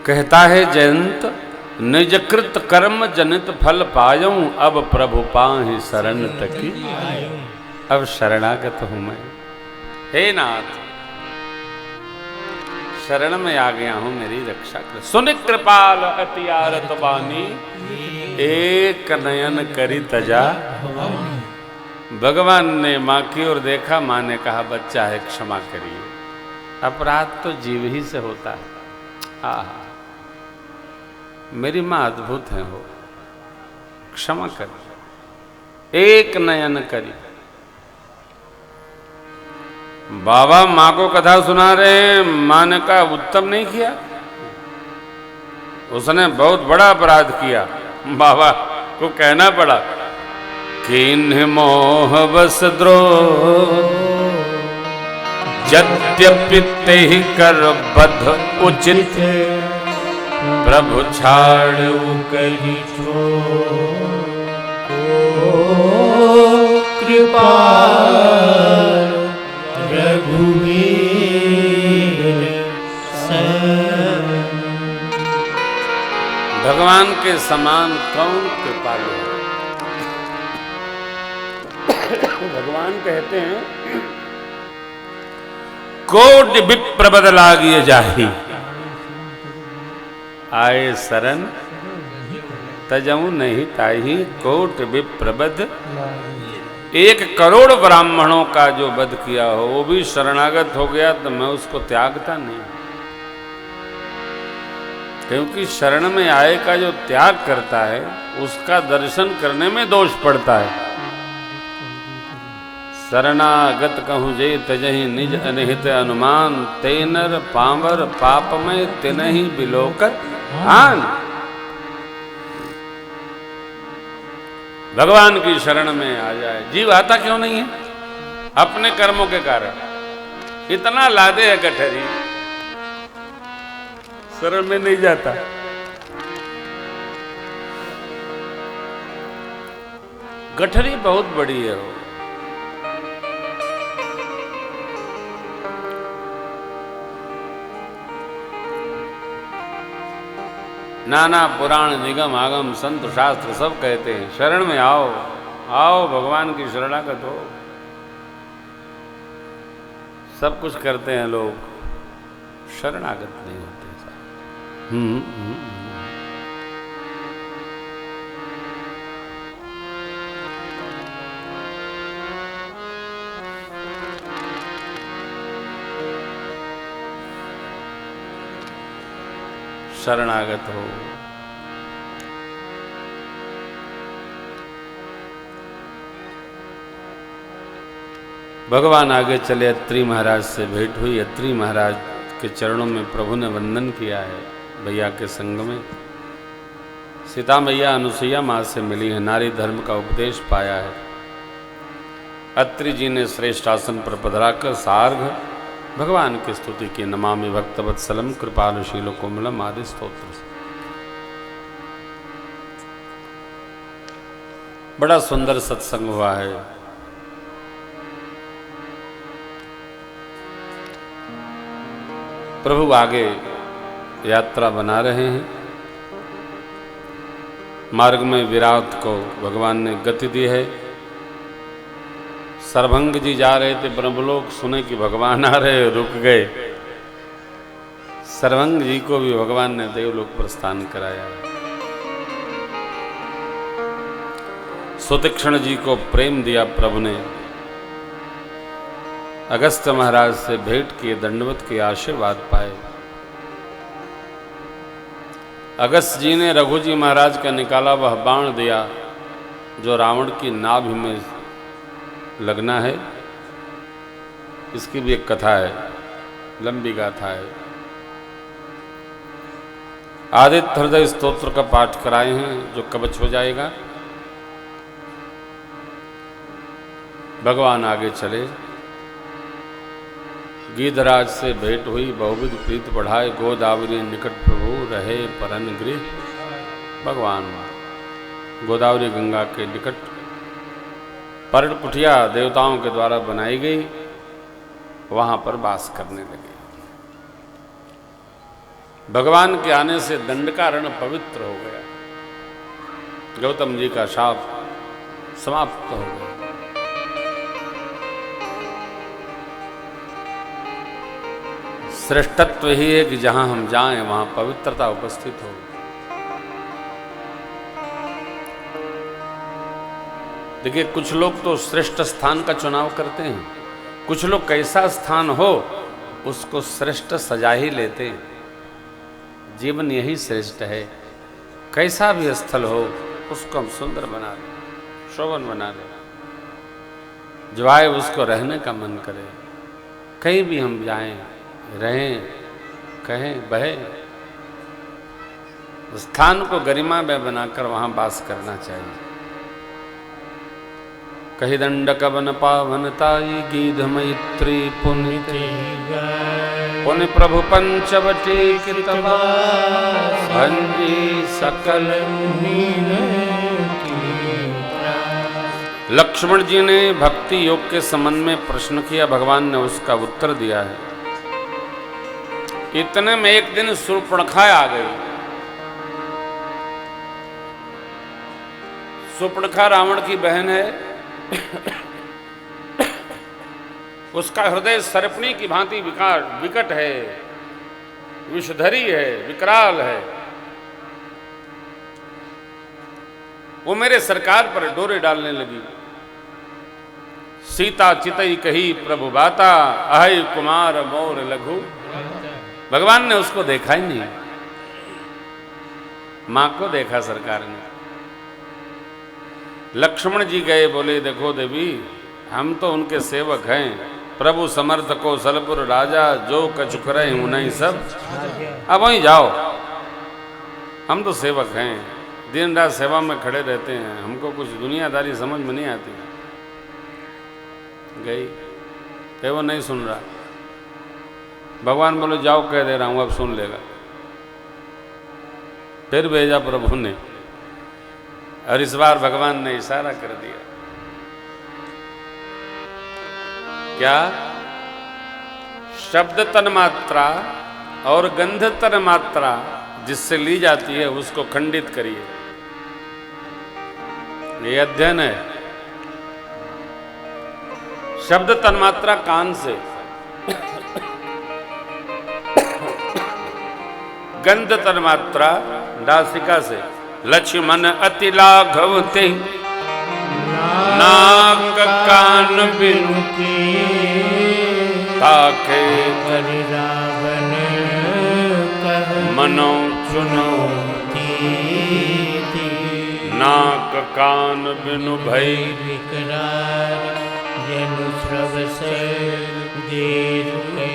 कहता है जयंत, निजकृत कर्म जनित फल पायूं, अब प्रभु पाहि शरण तकी। अब शरणागत हूं मैं, हे नाथ शरण में आ गया हूं, मेरी रक्षा कर। सुन कृपाल अति आरत बानी, एक नयन करी तजा। भगवान ने मां की ओर देखा, मां ने कहा बच्चा है क्षमा करिए, अपराध तो जीव ही से होता है। आहा, मेरी मां अद्भुत है, हो क्षमा कर। एक नयन करी। बाबा मां को कथा सुना रहे हैं, मां ने कहा उत्तम नहीं किया, उसने बहुत बड़ा अपराध किया। बाबा को कहना पड़ा, किन्ह मोह बस द्रोह, यद्यपि तेहि कर बध उचित, प्रभु छाड़ू कही कृपाल रघुवीर भगवान के समान कौन कृपालु है। भगवान कहते हैं, कोटि विप्र बद लागिय जाहि, आए शरण तजऊ नहीं ताही। कोटि विप्र बद, 1 करोड़ ब्राह्मणों का जो वध किया हो, वो भी शरणागत हो गया तो मैं उसको त्यागता नहीं, क्योंकि शरण में आए का जो त्याग करता है उसका दर्शन करने में दोष पड़ता है। शरणागत कहूँ जे तजहि निज अनिहित अनुमान, तेनर पावर पापमय तिनहि बिलोकर हान। भगवान की शरण में आ जाए। जीव आता क्यों नहीं है? अपने कर्मों के कारण। इतना लादे है गठरी, शरण में नहीं जाता। गठरी बहुत बड़ी है वो। नाना पुराण निगम आगम संत शास्त्र सब कहते हैं शरण में आओ, आओ भगवान की शरणागत हो। सब कुछ करते हैं लोग, शरणागत नहीं होते। शरणागत हो। भगवान आगे चले, अत्रि महाराज से भेंट हुई। अत्रि महाराज के चरणों में प्रभु ने वंदन किया है। भैया के संग में सीता मैया अनुसुईया माँ से मिली है, नारी धर्म का उपदेश पाया है। अत्रि जी ने श्रेष्ठ आसन पर पधराकर सार्घ भगवान की स्तुति की। नमामि भक्तवत्सलम कृपालुशील कोमलम आदि स्तोत्र से। बड़ा सुंदर सत्संग हुआ है। प्रभु आगे यात्रा बना रहे हैं। मार्ग में विराट को भगवान ने गति दी है। सरभंग जी जा रहे थे ब्रह्मलोक, सुने कि भगवान आ रहे, रुक गए। सरभंग जी को भी भगवान ने देवलोक प्रस्थान कराया। सुतीक्ष्ण जी को प्रेम दिया प्रभु ने। अगस्त्य महाराज से भेंट किए, दंडवत के आशीर्वाद पाए। अगस्त जी ने रघु जी महाराज का निकाला वह बाण दिया जो रावण की नाभि में लगना है। इसकी भी एक कथा है, लंबी गाथा है। आदित्य हृदय स्तोत्र का पाठ कराए हैं जो कवच हो जाएगा। भगवान आगे चले। गीधराज से भेंट हुई, बहुविध प्रीत बढ़ाए। गोदावरी निकट प्रभु रहे परन गृह। भगवान गोदावरी गंगा के निकट पर्ण कुटिया देवताओं के द्वारा बनाई गई, वहां पर वास करने लगे। भगवान के आने से दंडकारण्य पवित्र हो गया, गौतम जी का शाप समाप्त हो गया। श्रेष्ठत्व ही है कि जहां हम जाएं वहां पवित्रता उपस्थित हो। देखिए, कुछ लोग तो श्रेष्ठ स्थान का चुनाव करते हैं, कुछ लोग कैसा स्थान हो उसको श्रेष्ठ सजा ही लेते हैं। जीवन यही श्रेष्ठ है, कैसा भी स्थल हो उसको हम सुंदर बना लें, शोभन बना लें, जो आए उसको रहने का मन करे। कहीं भी हम जाएं, रहें, कहें, बहे, स्थान को गरिमा में बनाकर वहां वास करना चाहिए। कही दंडक वन पावनताई गीध मैत्री पुनित पुनि प्रभु पंचवटी कृतवा भंजी सकल। लक्ष्मण जी ने भक्ति योग के संबंध में प्रश्न किया, भगवान ने उसका उत्तर दिया है। इतने में एक दिन शूर्पणखा आ गई। शूर्पणखा रावण की बहन है। उसका हृदय सर्पणी की भांति विकट है, विषधरी है, विकराल है। वो मेरे सरकार पर डोरे डालने लगी। सीता चितई कही प्रभु बाता, अहै कुमार मोर लघु। भगवान ने उसको देखा ही नहीं, मां को देखा सरकार ने। लक्ष्मण जी गए, बोले देखो देवी, हम तो उनके सेवक हैं। प्रभु समर्थ को सलपुर राजा, जो कछु करे उन्हीं सब। अब वहीं जाओ, हम तो सेवक हैं, दिन रात सेवा में खड़े रहते हैं, हमको कुछ दुनियादारी समझ में नहीं आती। गई तो वो नहीं सुन रहा। भगवान बोले जाओ, कह दे रहा हूं, अब सुन लेगा। फिर भेजा प्रभु ने, और इस बार भगवान ने इशारा कर दिया। क्या? शब्द तन्मात्रा और गंध तन्मात्रा जिससे ली जाती है उसको खंडित करिए। ये अध्ययन है। शब्द तन्मात्रा कान से, गंध तन्मात्रा नासिका से। लक्ष्मण अति लाघव ते नाक कान बिनु ताके रावण मनो चुनो नाक कान बिनु भई विकराल जनु श्रवस देर के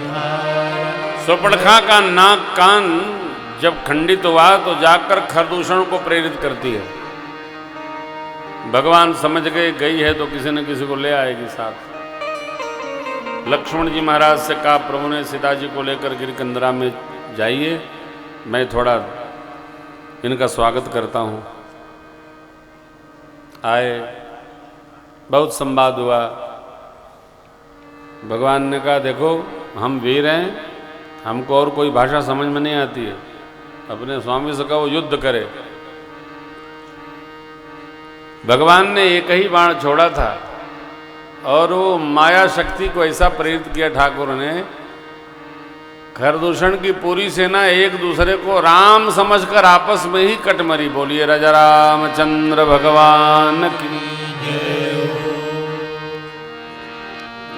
भार। शूर्पणखा का नाक कान जब खंडित हुआ तो जाकर खरदूषण को प्रेरित करती है। भगवान समझ गए गई है तो किसी न किसी को ले आएगी साथ। लक्ष्मण जी महाराज से कहा प्रभु ने, सीता जी को लेकर गिरकंदरा में जाइए, मैं थोड़ा इनका स्वागत करता हूँ। आए, बहुत संवाद हुआ। भगवान ने कहा देखो, हम वीर हैं, हमको और कोई भाषा समझ में नहीं आती है। अपने स्वामी से कहो युद्ध करे। भगवान ने एक ही बाण छोड़ा था और वो माया शक्ति को ऐसा प्रेरित किया ठाकुर ने, खरदूषण की पूरी सेना एक दूसरे को राम समझकर आपस में ही कट मरी। बोलिए राजा रामचंद्र भगवान की जय।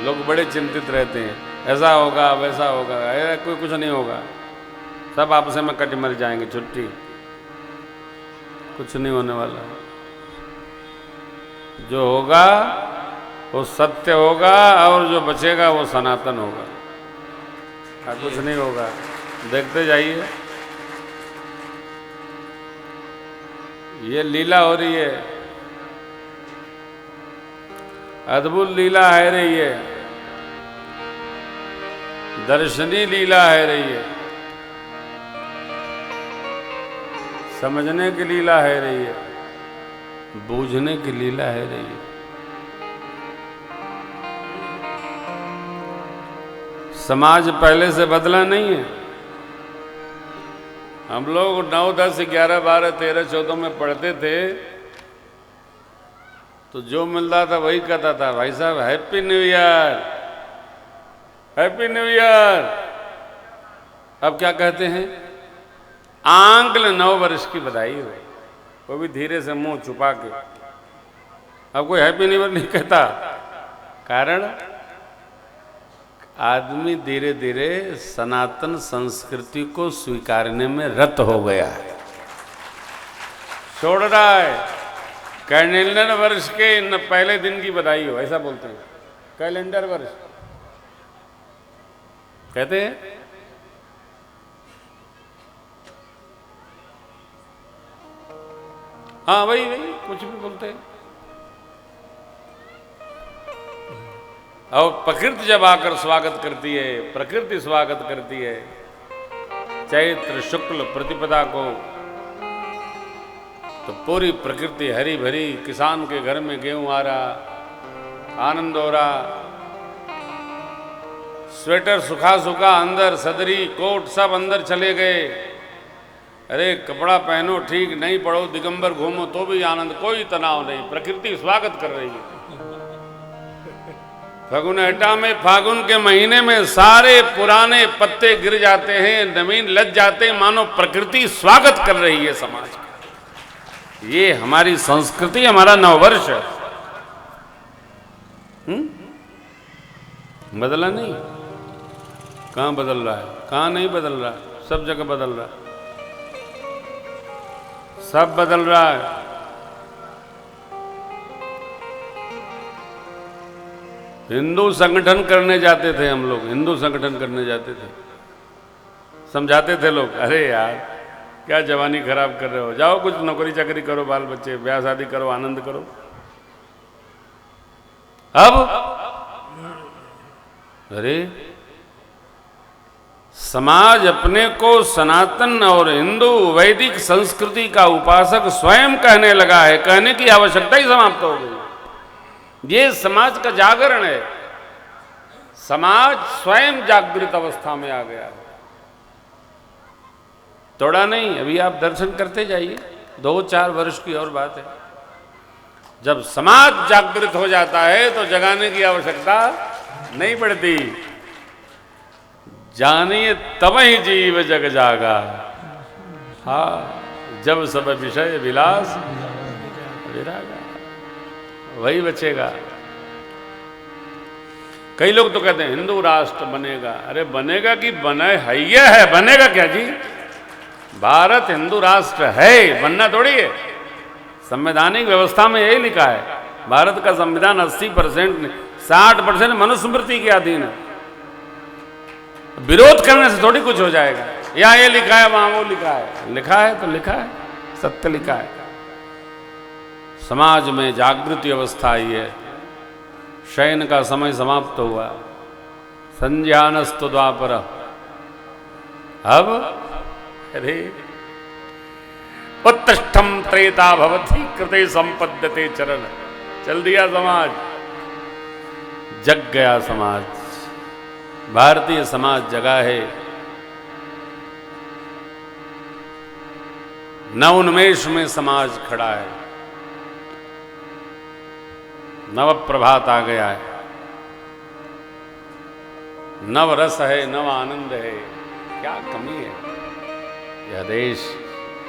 लोग बड़े चिंतित रहते हैं, ऐसा होगा वैसा होगा, कोई कुछ नहीं होगा, सब आपस में कट मर जाएंगे, छुट्टी, कुछ नहीं होने वाला। जो होगा वो सत्य होगा और जो बचेगा वो सनातन होगा। कुछ नहीं होगा, देखते जाइए। ये लीला हो रही है, अद्भुत लीला है रही है, दर्शनी लीला है रही है, समझने की लीला है रही है, बूझने की लीला है रही है। समाज पहले से बदला नहीं है, हम लोग 9, 10, 11, 12, 13, 14 में पढ़ते थे तो जो मिलता था वही कहता था, भाई साहब happy new year, happy new year. अब क्या कहते हैं? आंकल 9 वर्ष की बधाई हो, वो भी धीरे से मुंह छुपा के। अब कोई हैप्पी न्यू ईयर नहीं कहता। कारण आदमी धीरे धीरे सनातन संस्कृति को स्वीकारने में रत हो गया है, छोड़ रहा है। कैलेंडर वर्ष के पहले दिन की बधाई हो, ऐसा बोलते हैं। कैलेंडर वर्ष कहते हैं। हाँ वही कुछ भी बोलते हैं। और प्रकृति जब आकर स्वागत करती है, प्रकृति स्वागत करती है चैत्र शुक्ल प्रतिपदा को, तो पूरी प्रकृति हरी भरी, किसान के घर में गेहूं आ रहा, आनंद हो रहा, स्वेटर सुखा सुखा अंदर, सदरी कोट सब अंदर चले गए। अरे कपड़ा पहनो ठीक नहीं, पढ़ो दिगंबर घूमो तो भी आनंद, कोई तनाव नहीं, प्रकृति स्वागत कर रही है। फागुन हटा में, फागुन के महीने में सारे पुराने पत्ते गिर जाते हैं, नवीन लग जाते हैं, मानो प्रकृति स्वागत कर रही है समाज का। ये हमारी संस्कृति, हमारा नववर्ष है। बदला नहीं? कहां बदल रहा है? कहां नहीं बदल रहा है? सब जगह बदल रहा है, सब बदल रहा है। हिंदू संगठन करने जाते थे हम लोग, हिंदू संगठन करने जाते थे, समझाते थे लोग, अरे यार क्या जवानी खराब कर रहे हो, जाओ कुछ नौकरी चाकरी करो, बाल बच्चे ब्याह शादी करो, आनंद करो। अब अरे समाज अपने को सनातन और हिंदू वैदिक संस्कृति का उपासक स्वयं कहने लगा है, कहने की आवश्यकता ही समाप्त हो गई। ये समाज का जागरण है, समाज स्वयं जागृत अवस्था में आ गया है। थोड़ा नहीं, अभी आप दर्शन करते जाइए, 2-4 वर्ष की और बात है। जब समाज जागृत हो जाता है तो जगाने की आवश्यकता नहीं पड़ती। जानिए तब ही जीव जग जागा, हाँ जब सब विषय विलास विरागा, वही बचेगा। कई लोग तो कहते हैं हिंदू राष्ट्र बनेगा। अरे बनेगा कि बने है, बनेगा क्या जी? भारत हिंदू राष्ट्र है, बनना थोड़ी है। संवैधानिक व्यवस्था में यही लिखा है, भारत का संविधान 80%, 60% मनुस्मृति के अधीन है। विरोध करने से थोड़ी कुछ हो जाएगा। या ये लिखा है, वहां वो लिखा है, लिखा है तो लिखा है, सत्य लिखा है। समाज में जागृति अवस्था आई है, शयन का समय समाप्त हुआ, संज्ञानस्तु द्वापर। अब अरे उत्तिष्ठम त्रेता भवति कृते संपद्यते चरण, चल दिया समाज, जग गया समाज। भारतीय समाज जगा है, नवोन्मेष में समाज खड़ा है, नव प्रभात आ गया है, नव रस है, नव आनंद है। क्या कमी है? यह देश